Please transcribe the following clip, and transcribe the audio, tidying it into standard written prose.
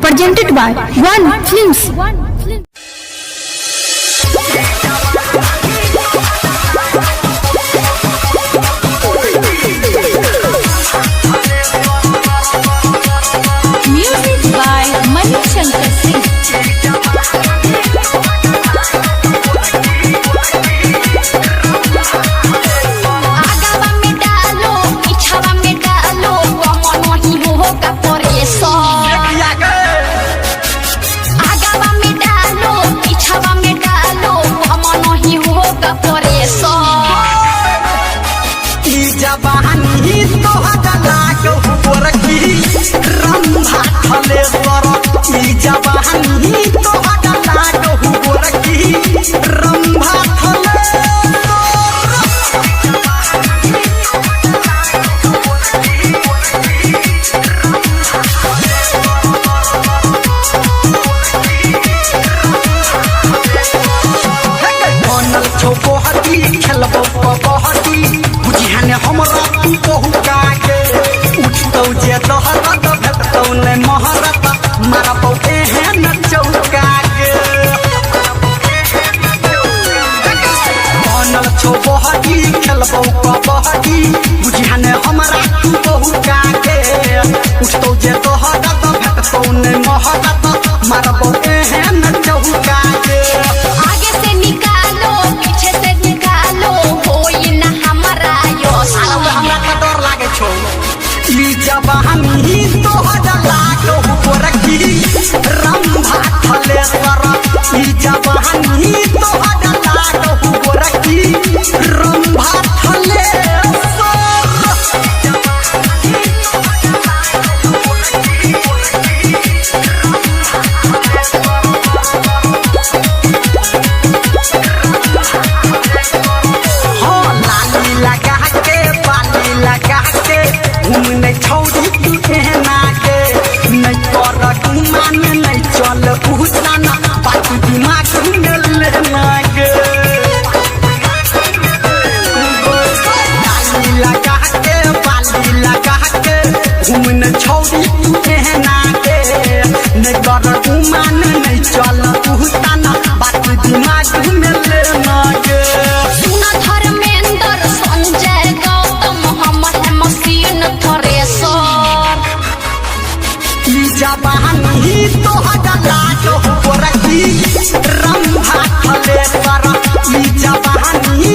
presented by One Films. Music by Mani Shankar Singh. बहती बुझियाने हमारा तू बहु काके उठतो जे तोहरा तो भेटतो ने महरत मारबो एहन चौका के आगे से निकालो पीछे से निकालो होई ना हमारा यो हमरा का डर लागे छो ई जवानी तोहरा लागो गोरखी रंभा थले कर ई जवानी तोहरा लागो गोरखी रंभा थले घूमने छौरी तू कहना के नहीं कर उमान नहीं चल उताना बात दिमाग में लेना के सुना धर्मेंद्र संजय गौतम हमर है मशीन थ्रेसर ई जवानी तोहरा लाजो गोरखी रंभा थले कर ई जवानी